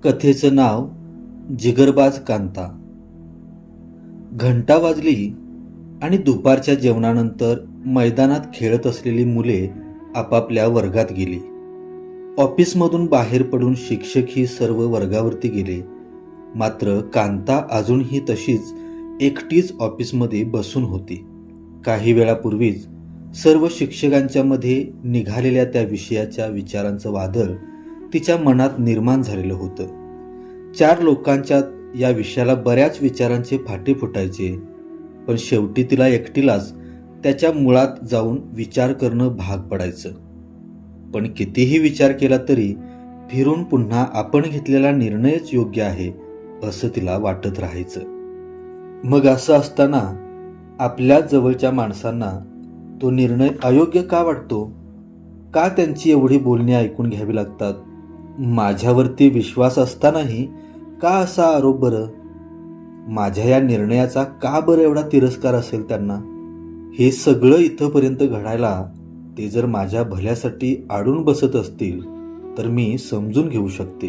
कथेचं नाव जिगरबाज कांता. घंटा वाजली आणि दुपारच्या जेवणानंतर मैदानात खेळत असलेली मुले आपापल्या वर्गात गेली. ऑफिसमधून बाहेर पडून शिक्षकही सर्व वर्गावरती गेले. मात्र कांता अजूनही तशीच एकटीच ऑफिसमध्ये बसून होती. काही वेळापूर्वीच सर्व शिक्षकांच्या मध्ये निघालेल्या त्या विषयाच्या विचारांचं वादळ तिच्या मनात निर्माण झालेलं होतं. 4 लोकांच्यात या विषयाला बऱ्याच विचारांचे फाटे फुटायचे, पण शेवटी तिला एकटीलाच त्याच्या मुळात जाऊन विचार करणं भाग पडायचं. पण कितीही विचार केला तरी फिरून पुन्हा आपण घेतलेला निर्णयच योग्य आहे असं तिला वाटत राहायचं. मग असं असताना आपल्या जवळच्या माणसांना तो निर्णय अयोग्य का वाटतो? का त्यांची एवढी बोलणी ऐकून घ्यावी लागतात? माझ्यावरती विश्वास असतानाही का असा आरोप बरं? माझ्या या निर्णयाचा का बरं एवढा तिरस्कार असेल त्यांना? हे सगळं इथंपर्यंत घडायला ते जर माझ्या भल्यासाठी आडून बसत असतील तर मी समजून घेऊ शकते,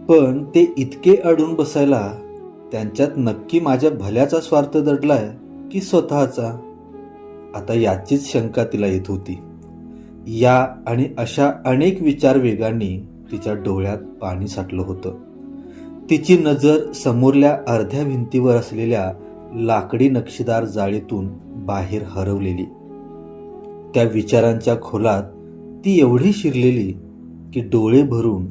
पण ते इतके अडून बसायला त्यांच्यात नक्की माझ्या भल्याचा स्वार्थ दडलाय की स्वतःचा? आता याचीच शंका तिला येत होती. या आणि अशा अनेक विचार वेगाने तिच्या डोळ्यात पाणी साठलं होतं. तिची नजर समोरल्या अर्ध्या भिंतीवर असलेल्या लाकडी नक्षीदार जाळीतून बाहेर हरवलेली. त्या विचारांच्या खोलात ती एवढी शिरलेली की डोळे भरून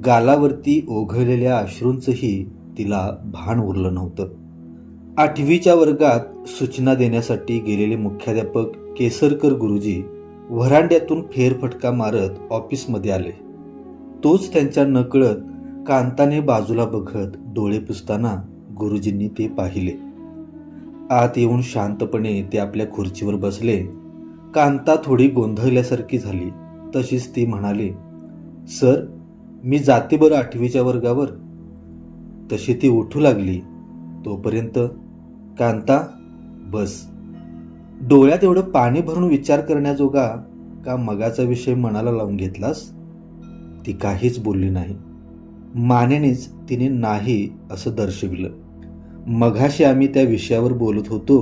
गालावरती ओघळलेल्या अश्रूंचंही तिला भान उरलं नव्हतं. 8वीच्या वर्गात सूचना देण्यासाठी गेलेले मुख्याध्यापक केसरकर गुरुजी व्हरांड्यातून फेरफटका मारत ऑफिसमध्ये आले. तोच त्यांच्या नकळत कांताने बाजूला बघत डोळे पुसताना गुरुजींनी ते पाहिले. आत येऊन शांतपणे ते आपल्या खुर्चीवर बसले. कांता थोडी गोंधळल्यासारखी झाली. तशीच ती म्हणाली, सर, मी जाते बरं 8वीच्या वर्गावर. तशी ती उठू लागली तोपर्यंत, कांता बस. डोळ्यात एवढं पाणी भरून विचार करण्याजोगा का मगाचा विषय मनाला लावून घेतलास? ती काहीच बोलली नाही. मानेनेच तिने नाही असं दर्शविलं. मघाशी आम्ही त्या विषयावर बोलत होतो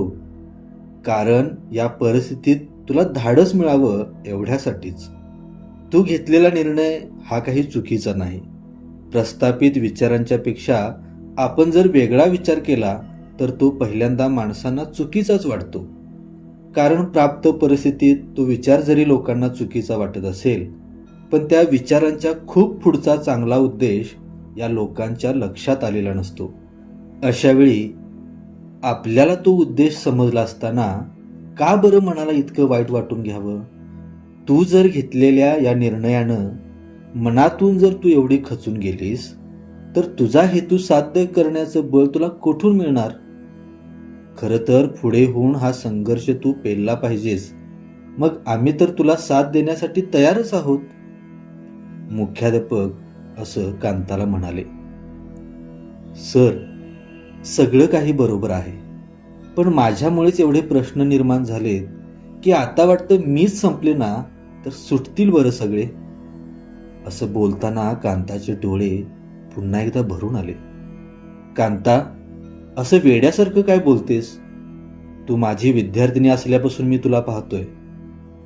कारण या परिस्थितीत तुला धाडस मिळावं एवढ्यासाठीच. तू घेतलेला निर्णय हा काही चुकीचा नाही. प्रस्थापित विचारांच्या पेक्षा आपण जर वेगळा विचार केला तर तो पहिल्यांदा माणसांना चुकीचाच वाटतो. कारण प्राप्त परिस्थितीत तो विचार जरी लोकांना चुकीचा वाटत असेल, पण त्या विचारांच्या खूप पुढचा चांगला उद्देश या लोकांच्या लक्षात आलेला नसतो. अशा वेळी आपल्याला तो उद्देश समजला असताना का बरं मनाला इतकं वाईट वाटून घ्यावं? तू जर घेतलेल्या या निर्णयानं मनातून जर तू एवढी खचून गेलीस तर तुझा हेतू साध्य करण्याचं बळ तुला कुठून मिळणार? खरं तर पुढे होऊन हा संघर्ष तू पेलला पाहिजेस. मग आम्ही तर तुला साथ देण्यासाठी तयारच आहोत. मुख्याध्यापक असं कांताला म्हणाले. सर, सगळं काही बरोबर आहे, पण माझ्यामुळेच एवढे प्रश्न निर्माण झालेत की आता वाटतं मीच संपले ना तर सुटतील बरं सगळे. असं बोलताना कांताचे डोळे पुन्हा एकदा भरून आले. कांता, असं वेड्यासारखं काय बोलतेस? तू माझी विद्यार्थिनी असल्यापासून मी तुला पाहतोय.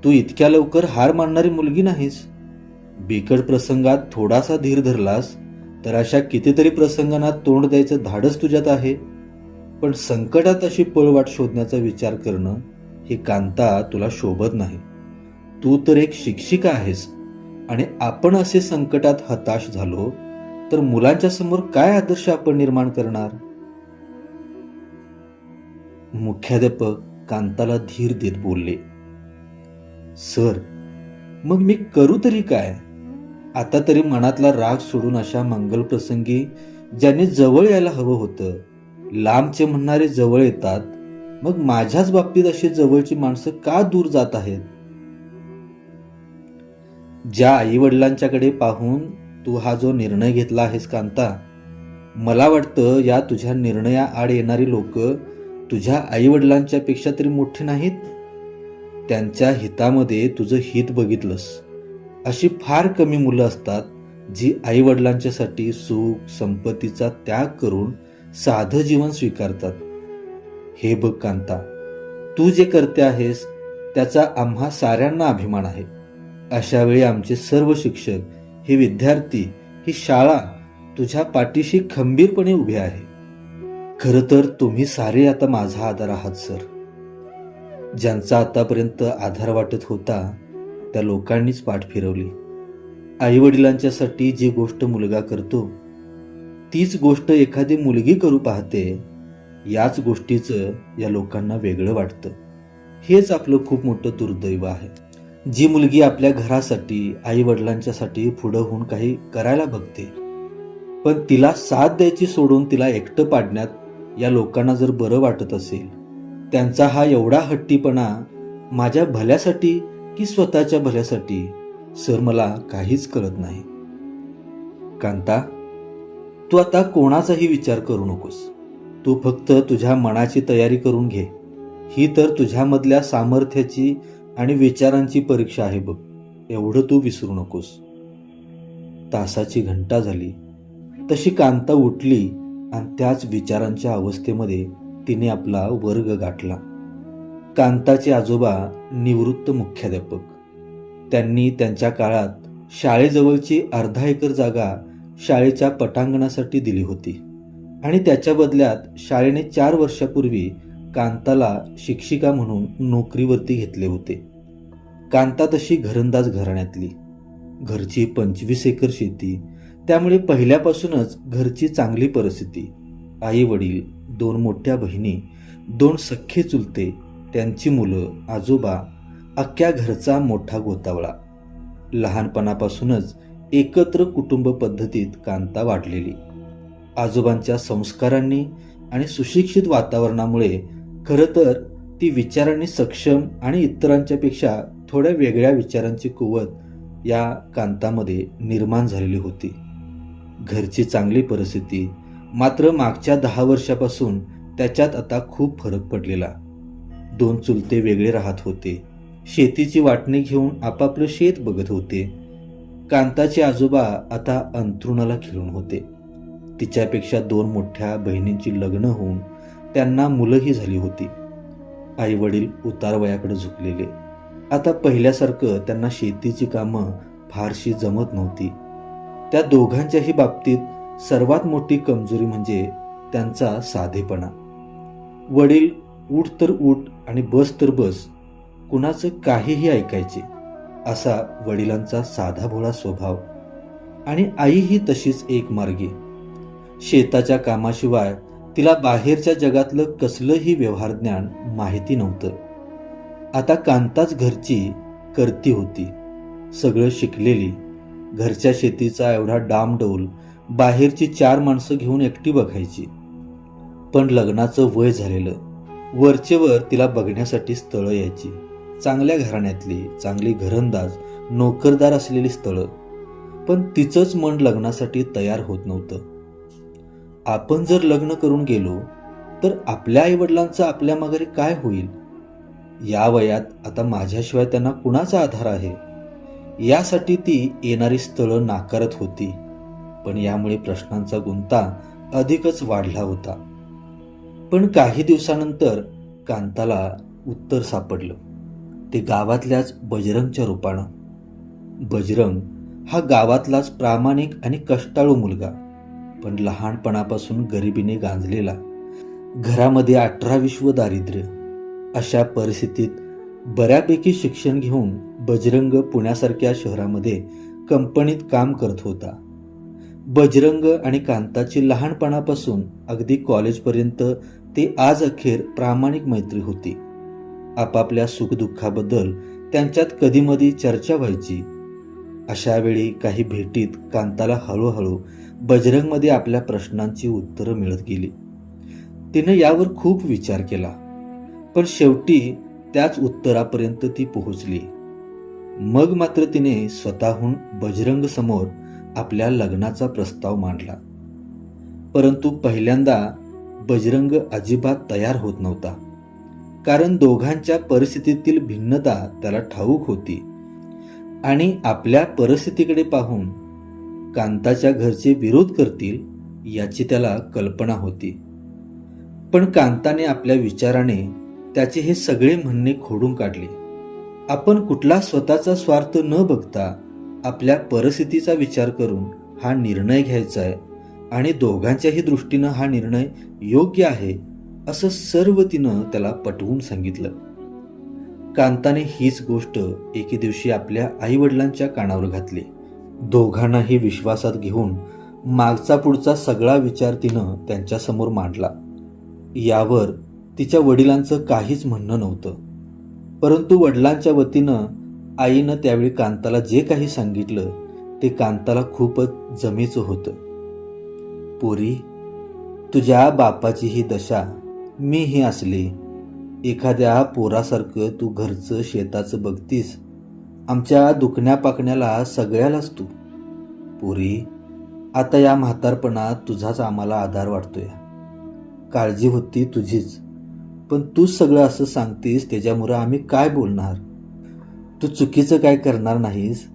तू इतक्या लवकर हार मानणारी मुलगी नाहीस. बिकट प्रसंगात थोडासा धीर धरलास तर अशा कितीतरी प्रसंगांना तोंड द्यायचं धाडस तुझ्यात आहे. पण संकटात अशी पळवाट शोधण्याचा विचार करणं हे कांता तुला शोभत नाही. तू तर एक शिक्षिका आहेस आणि आपण असे संकटात हताश झालो तर मुलांच्या समोर काय आदर्श आपण निर्माण करणार? मुख्याध्यापक कांताला धीर देत बोलले. सर, मग मी करू तरी काय? आता तरी मनातला राग सोडून अशा मंगल प्रसंगी ज्यांनी जवळ यायला हवं होतं, लांबचे म्हणणारे जवळ येतात. मग माझ्याच बाबतीत अशी जवळची माणसं का दूर जात आहेत? ज्या आई वडिलांच्याकडे पाहून तू हा जो निर्णय घेतला आहेस कांता, मला वाटतं या तुझ्या निर्णया आड येणारी लोक तुझ्या आई वडिलांच्या पेक्षा तरी मोठी नाहीत. त्यांच्या हितामध्ये तुझं हित बघितलंस. अशी फार कमी मुलं असतात जी आई वडिलांच्यासाठी सुख संपत्तीचा त्याग करून साधं जीवन स्वीकारतात. हे बघ कांता, तू जे करते आहेस त्याचा आम्हा साऱ्यांना अभिमान आहे. अशा वेळी आमचे सर्व शिक्षक, हे विद्यार्थी, ही शाळा तुझ्या पाठीशी खंबीरपणे उभे आहे. खरं तर तुम्ही सारे आता माझा आधार आहात सर. ज्यांचा आतापर्यंत आधार वाटत होता त्या लोकांनीच पाठ फिरवली. आई वडिलांच्यासाठी जी गोष्ट मुलगा करतो तीच गोष्ट एखादी मुलगी करू पाहते. याच गोष्टीचं या लोकांना वेगळं वाटतं. हेच आपलं खूप मोठं दुर्दैव आहे. जी मुलगी आपल्या घरासाठी आई वडिलांच्यासाठी पुढं होऊन काही करायला बघते, पण तिला साथ द्यायची सोडून तिला एकटं पाडण्यात या लोकांना जर बरं वाटत असेल, त्यांचा हा एवढा हट्टीपणा माझ्या भल्यासाठी की स्वतःच्या भल्यासाठी, सर मला काहीच कळत नाही. कांता, तू आता कोणाचाही विचार करू नकोस. तू फक्त तुझ्या मनाची तयारी करून घे. ही तर तुझ्यामधल्या सामर्थ्याची आणि विचारांची परीक्षा आहे बघ, एवढं तू विसरू नकोस. तासाची घंटा झाली तशी कांता उठली आणि त्याच विचारांच्या अवस्थेमध्ये तिने आपला वर्ग गाठला. कांताचे आजोबा निवृत्त मुख्याध्यापक. त्यांनी त्यांच्या काळात शाळेजवळची अर्धा एकर जागा शाळेच्या पटांगणासाठी दिली होती आणि त्याच्या बदल्यात शाळेने 4 वर्षापूर्वी कांताला शिक्षिका म्हणून नोकरीवरती घेतले होते. कांता तशी घरंदाज घराण्यातली. घरची 25 एकर शेती, त्यामुळे पहिल्यापासूनच घरची चांगली परिस्थिती. आई वडील, 2 मोठ्या बहिणी, 2 सख्खे चुलते, त्यांची मुलं, आजोबा, अख्ख्या घरचा मोठा गोतावळा. लहानपणापासूनच एकत्र कुटुंब पद्धतीत कांता वाढलेली. आजोबांच्या संस्कारांनी आणि सुशिक्षित वातावरणामुळे खरं तर ती विचारांनी सक्षम आणि इतरांच्या पेक्षा थोड्या वेगळ्या विचारांची कुवत या कांतामध्ये निर्माण झालेली होती. घरची चांगली परिस्थिती, मात्र मागच्या 10 वर्षापासून त्याच्यात आता खूप फरक पडलेला. 2 चुलते वेगळे राहत होते. शेतीची वाटणी घेऊन आपापलं शेत बघत होते. कांताचे आजोबा आता अंथरुणाला खिळून होते. तिच्यापेक्षा 2 मोठ्या बहिणींची लग्न होऊन त्यांना मुलंही झाली होती. आई वडील उतार वयाकडे झुकलेले. आता पहिल्यासारखं त्यांना शेतीची कामं फारशी जमत नव्हती. त्या दोघांच्याही बाबतीत सर्वात मोठी कमजोरी म्हणजे त्यांचा साधेपणा. वडील उठ तर उठ आणि बस तर बस, कुणाचं काहीही ऐकायचे, असा वडिलांचा साधा भोळा स्वभाव. आणि आईही तशीच एक मार्गी. शेताच्या कामाशिवाय तिला बाहेरच्या जगातलं कसलंही व्यवहारज्ञान माहिती नव्हतं. आता कांताच घरची करती होती, सगळं शिकलेली. घरच्या शेतीचा एवढा डामडौल बाहेरची 4 माणसं घेऊन एकटी बघायची. पण लग्नाचं वय झालेलं. वरचेवर तिला बघण्यासाठी स्थळं यायची. चांगल्या घराण्यातली, चांगली घरंदाज, नोकरदार असलेली स्थळं. पण तिचंच मन लग्नासाठी तयार होत नव्हतं. आपण जर लग्न करून गेलो तर आपल्या आईवडिलांचं आपल्या माघारी काय होईल? या वयात आता माझ्याशिवाय त्यांना कुणाचा आधार आहे? यासाठी ती येणारी स्थळं नाकारत होती. पण यामुळे प्रश्नांचा गुंता अधिकच वाढला होता. पण काही दिवसानंतर कांताला उत्तर सापडलं. ते गावातल्याच बजरंगच्या रूपानं. बजरंग हा गावातलाच प्रामाणिक आणि कष्टाळू मुलगा, पण लहानपणापासून गरिबीने गांजलेला. घरामध्ये 18-20 दारिद्र्य. अशा परिस्थितीत बऱ्यापैकी शिक्षण घेऊन बजरंग पुण्यासारख्या शहरामध्ये कंपनीत काम करत होता. बजरंग आणि कांताची लहानपणापासून अगदी कॉलेजपर्यंत ते आज अखेर प्रामाणिक मैत्री होती. आपापल्या सुखदुःखाबद्दल त्यांच्यात कधीमधी चर्चा व्हायची. अशा वेळी काही भेटीत कांताला हळूहळू बजरंगमध्ये आपल्या प्रश्नांची उत्तरं मिळत गेली. तिने यावर खूप विचार केला, पण शेवटी त्याच उत्तरापर्यंत ती पोहोचली. मग मात्र तिने स्वतःहून बजरंग समोर आपल्या लग्नाचा प्रस्ताव मांडला. परंतु पहिल्यांदा बजरंग अजिबात तयार होत नव्हता. कारण दोघांच्या परिस्थितीतील भिन्नता त्याला ठाऊक होती आणि आपल्या परिस्थितीकडे पाहून कांताच्या घरचे विरोध करतील याची त्याला कल्पना होती. पण कांताने आपल्या विचाराने त्याचे हे सगळे म्हणणे खोडून काढले. आपण कुठला स्वतःचा स्वार्थ न बघता आपल्या परिस्थितीचा विचार करून हा निर्णय घ्यायचा आहे आणि दोघांच्याही दृष्टीनं हा निर्णय योग्य आहे असं सर्व तिनं त्याला पटवून सांगितलं. कांताने हीच गोष्ट एके दिवशी आपल्या आईवडिलांच्या कानावर घातली. दोघांनाही विश्वासात घेऊन मागचा पुढचा सगळा विचार तिनं त्यांच्यासमोर मांडला. यावर तिच्या वडिलांचं काहीच म्हणणं नव्हतं. परंतु वडिलांच्या वतीनं आईनं त्यावेळी कांताला जे काही सांगितलं ते कांताला खूपच जमेचं होतं. पोरी, तुझ्या बापाची ही दशा मीही असली. एखाद्या पोरासारखं तू घरचं शेताचं बघतीस. आमच्या दुखण्या पाकण्याला सगळ्यालाच तू. पोरी, आता या म्हातारपणात तुझाच आम्हाला आधार वाटतोय. काळजी होती तुझीच, पण तूच सगळं असं सांगतीस त्याच्यामुळं आम्ही काय बोलणार. तू चुकीचं काय करणार नाहीस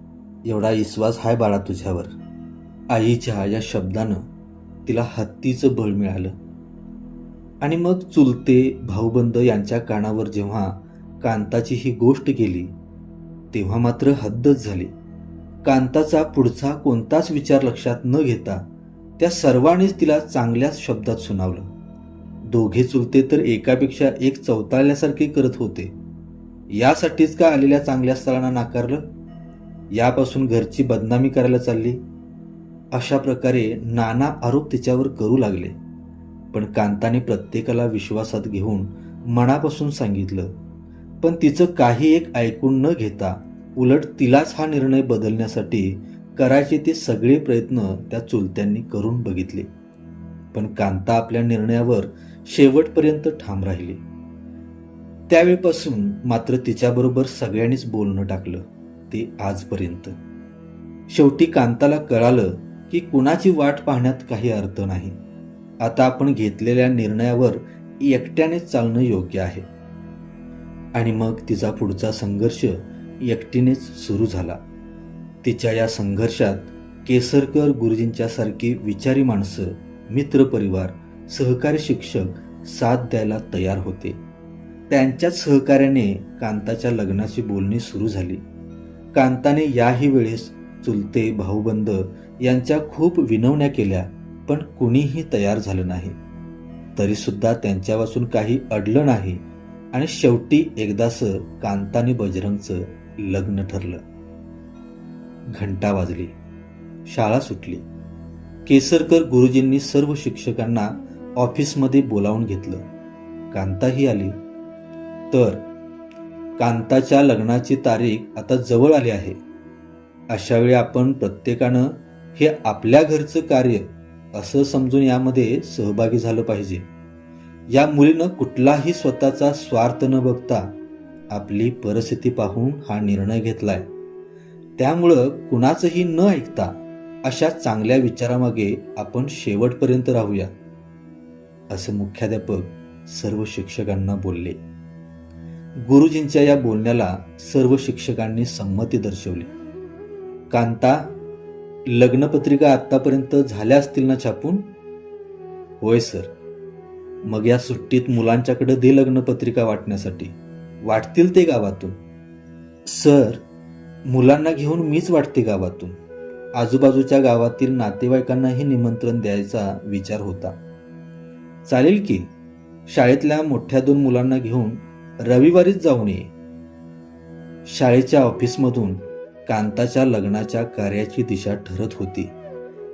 एवढा विश्वास हाय बाळा तुझ्यावर. आईच्या या शब्दानं तिला हत्तीचं बळ मिळालं. आणि मग चुलते भाऊबंद यांच्या कानावर जेव्हा कांताची ही गोष्ट गेली तेव्हा मात्र हद्दच झाली. कांताचा पुढचा कोणताच विचार लक्षात न घेता त्या सर्वांनीच तिला चांगल्याच शब्दात सुनावलं. दोघे चुलते तर एकापेक्षा एक चवताळल्यासारखे करत होते. यासाठीच का आलेल्या चांगल्या स्थळांना नाकारलं? यापासून घरची बदनामी करायला चालली? अशा प्रकारे नाना आरोप तिच्यावर करू लागले. पण कांताने प्रत्येकाला विश्वासात घेऊन मनापासून सांगितलं. पण तिचं काही एक ऐकून न घेता उलट तिलाच हा निर्णय बदलण्यासाठी करायचे ते सगळे प्रयत्न त्या चुलत्यांनी करून बघितले. पण कांता आपल्या निर्णयावर शेवटपर्यंत ठाम राहिली. त्यावेळीपासून मात्र तिच्याबरोबर सगळ्यांनीच बोलणं टाकलं, ते आजपर्यंत. शेवटी कांताला कळालं की कुणाची वाट पाहण्यात काही अर्थ नाही. आता आपण घेतलेल्या निर्णयावर एकट्यानेच चालणं योग्य आहे. आणि मग तिचा पुढचा संघर्ष एकटीनेच सुरू झाला. तिच्या या संघर्षात केसरकर गुरुजींच्या सारखी विचारी माणसं, मित्रपरिवार, सहकारी शिक्षक साथ द्यायला तयार होते. त्यांच्याच सहकार्याने कांताच्या लग्नाची बोलणी सुरू झाली. कांताने याही वेळेस चुलते भाऊबंद यांच्या खूप विनवण्या केल्या, पण कुणीही तयार झालं नाही. तरी सुद्धा त्यांच्यापासून काही अडलं नाही आणि शेवटी एकदाचं कांताने बजरंगचं लग्न ठरलं. घंटा वाजली, शाळा सुटली. केसरकर गुरुजींनी सर्व शिक्षकांना ऑफिसमध्ये बोलावून घेतलं. कांताही आली. तर कांताच्या लग्नाची तारीख आता जवळ आली आहे. अशावेळी आपण प्रत्येकानं हे आपल्या घरचं कार्य असं समजून यामध्ये सहभागी झालं पाहिजे. या मुलीनं कुठलाही स्वतःचा स्वार्थ न बघता आपली परिस्थिती पाहून हा निर्णय घेतलाय. त्यामुळं कुणाचंही न ऐकता अशा चांगल्या विचारामागे आपण शेवटपर्यंत राहूया, असं मुख्याध्यापक सर्व शिक्षकांना बोलले. गुरुजींच्या या बोलण्याला सर्व शिक्षकांनी संमती दर्शवली. कांता, लग्नपत्रिका आतापर्यंत झाल्या असतील ना छापून? होय सर. मग या सुट्टीत मुलांच्याकडे दे लग्नपत्रिका वाटण्यासाठी. वाटतील ते गावातून. सर, मुलांना घेऊन मीच वाटते गावातून. आजूबाजूच्या गावातील नातेवाईकांनाही निमंत्रण द्यायचा विचार होता. चालेल की. शाळेतल्या मोठ्या 2 मुलांना घेऊन रविवारीच जाऊन ये. शाळेच्या ऑफिसमधून कांताच्या लग्नाच्या कार्याची दिशा ठरत होती.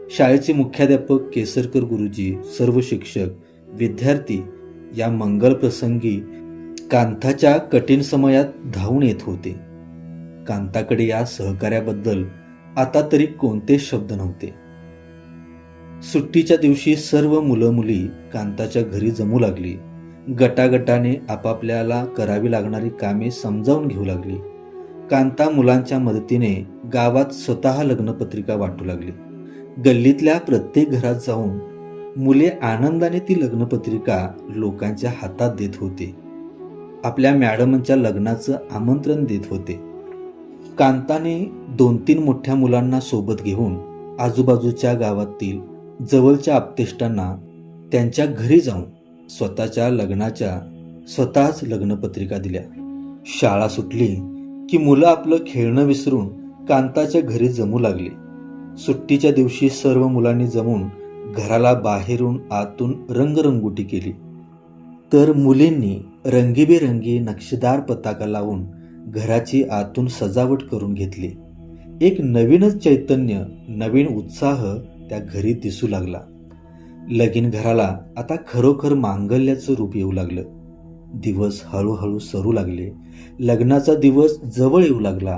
शाळेचे मुख्याध्यापक केसरकर गुरुजी, सर्व शिक्षक, विद्यार्थी या मंगल प्रसंगी कांताच्या कठीण समयात धावून येत होते. कांताकडे या सहकार्याबद्दल आता तरी कोणतेच शब्द नव्हते. सुट्टीच्या दिवशी सर्व मुलं मुली कांताच्या घरी जमू लागली. गटागटाने आपापल्याला करावी लागणारी कामे समजावून घेऊ लागली. कांता मुलांच्या मदतीने गावात स्वतः लग्नपत्रिका वाटू लागली. गल्लीतल्या प्रत्येक घरात जाऊन मुले आनंदाने ती लग्नपत्रिका लोकांच्या हातात देत होते. आपल्या मॅडमांच्या लग्नाचं आमंत्रण देत होते. कांताने 2-3 मोठ्या मुलांना सोबत घेऊन आजूबाजूच्या गावातील जवळच्या आप्तेष्टांना त्यांच्या घरी जाऊन स्वतःच्या लग्नाच्या स्वतःच लग्नपत्रिका दिल्या. शाळा सुटली की मुलं आपलं खेळणं विसरून कांताच्या घरी जमू लागली. सुट्टीच्या दिवशी सर्व मुलांनी जमून घराला बाहेरून आतून रंगरंगोटी केली. तर मुलींनी रंगीबेरंगी नक्षीदार पताका लावून घराची आतून सजावट करून घेतली. एक नवीनच चैतन्य, नवीन उत्साह त्या घरी दिसू लागला. लगीन घराला आता खरोखर मांगल्याचं रूप येऊ लागलं. दिवस हळूहळू सरू लागले. लग्नाचा दिवस जवळ येऊ लागला.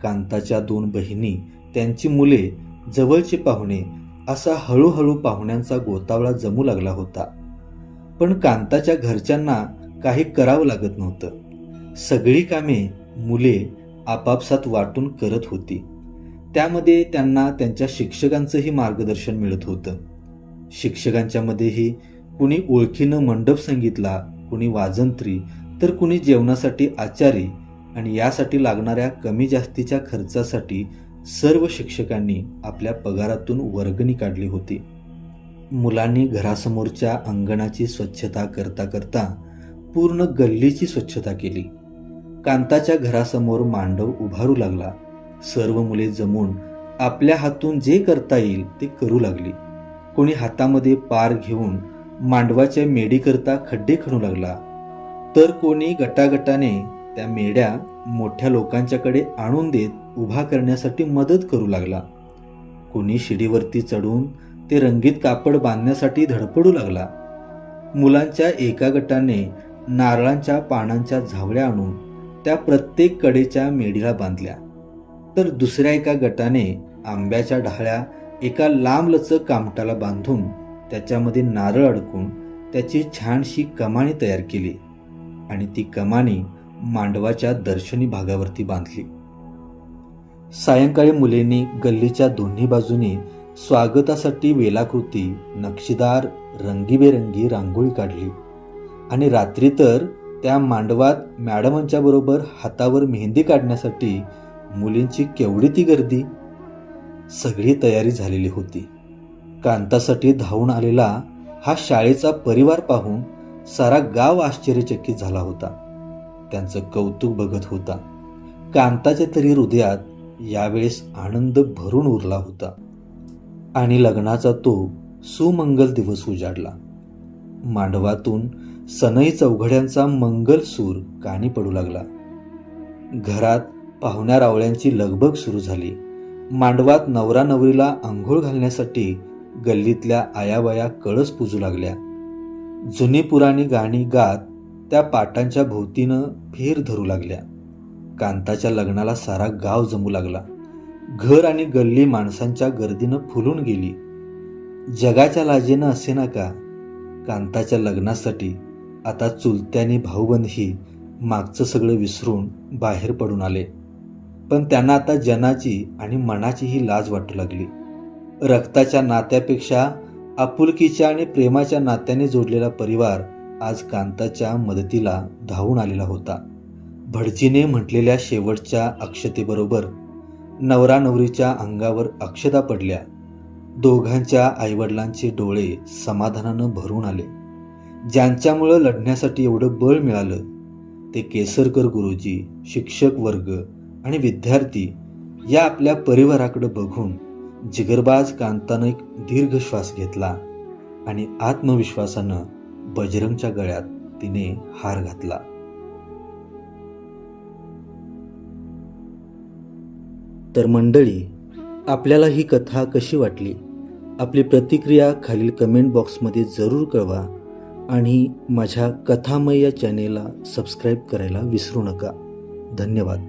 कांताच्या 2 बहिणी, त्यांची मुले, जवळचे पाहुणे असा हळूहळू पाहुण्यांचा गोतावळा जमू लागला होता. पण कांताच्या घरच्यांना काही करावं लागत नव्हतं. सगळी कामे मुले आपापसात वाटून करत होती. त्यामध्ये त्यांना त्यांच्या शिक्षकांचंही मार्गदर्शन मिळत होतं. शिक्षकांच्या मध्येही कुणी ओळखीनं मंडप संगीतला, कुणी वाजंत्री, तर कुणी जेवणासाठी आचारी आणि यासाठी लागणाऱ्या कमी जास्तीच्या खर्चासाठी सर्व शिक्षकांनी आपल्या पगारातून वर्गणी काढली होती. मुलांनी घरासमोरच्या अंगणाची स्वच्छता करता करता पूर्ण गल्लीची स्वच्छता केली. कांताच्या घरासमोर मांडव उभारू लागला. सर्व मुले जमून आपल्या हातून जे करता येईल ते करू लागली. कोणी हातामध्ये पार घेऊन मांडवाच्या मेढीकरता खड्डे खणू लागला, तर कोणी गटागटाने त्या मेढ्या मोठ्या लोकांच्याकडे आणून देत उभा करण्यासाठी मदत करू लागला. कोणी शिडीवरती चढून ते रंगीत कापड बांधण्यासाठी धडपडू लागला. मुलांच्या एका गटाने नारळांच्या पानांच्या झावळ्या आणून त्या प्रत्येक कडेच्या मेढीला बांधल्या, तर दुसऱ्या एका गटाने आंब्याच्या ढाळ्या एका लांबलचक कामटाला बांधून त्याच्यामध्ये नारळ अडकून त्याची छानशी कमानी तयार केली आणि ती कमानी मांडवाच्या दर्शनी भागावरती बांधली. सायंकाळी मुलींनी गल्लीच्या दोन्ही बाजूनी स्वागतासाठी वेलाकृती नक्षीदार रंगीबेरंगी रांगोळी काढली आणि रात्री तर त्या मांडवात मॅडमांच्या बरोबर हातावर मेहंदी काढण्यासाठी मुलींची केवढी ती गर्दी. सगळी तयारी झालेली होती. कांतासाठी धावून आलेला हा शाळेचा परिवार पाहून सारा गाव आश्चर्यचकित झाला होता. त्यांचं कौतुक बघत होता. कांताच्या तरी हृदयात यावेळेस आनंद भरून उरला होता आणि लग्नाचा तो सुमंगल दिवस उजाडला. मांडवातून सनई चौघड्यांचा मंगल सूर कानी पडू लागला. घरात पाहुण्या रावळ्यांची लगबग सुरू झाली. मांडवात नवरा नवरीला आंघोळ घालण्यासाठी गल्लीतल्या आयाबाया कळस पूजू लागल्या. जुनी पुराणी गाणी गात त्या पाटांच्या भोवतीनं फेर धरू लागल्या. कांताच्या लग्नाला सारा गाव जमू लागला. घर आणि गल्ली माणसांच्या गर्दीनं फुलून गेली. जगाच्या लाजेनं असे ना का, कांताच्या लग्नासाठी आता चुलत्यानी भाऊबंदही मागचं सगळं विसरून बाहेर पडून आले. पण त्यांना आता जनाची आणि मनाचीही लाज वाटू लागली. रक्ताच्या नात्यापेक्षा आपुलकीच्या आणि प्रेमाच्या नात्याने जोडलेला परिवार आज कांताच्या मदतीला धावून आलेला होता. भटजीने म्हटलेल्या शेवटच्या अक्षतेबरोबर नवरा नवरीच्या अंगावर अक्षता पडल्या. दोघांच्या आईवडिलांचे डोळे समाधानानं भरून आले. ज्यांच्यामुळं लढण्यासाठी एवढं बळ मिळालं ते केसरकर गुरुजी, शिक्षक वर्ग आणि विद्यार्थी या आपल्या परिवाराकडे बघून जिगरबाज कांतानं एक दीर्घ श्वास घेतला आणि आत्मविश्वासानं बजरंगच्या गळ्यात तिने हार घातला. तर मंडळी, आपल्याला ही कथा कशी वाटली? आपली प्रतिक्रिया खालील कमेंट बॉक्समध्ये जरूर कळवा आणि माझ्या कथामय या चॅनेलला सबस्क्राईब करायला विसरू नका. धन्यवाद.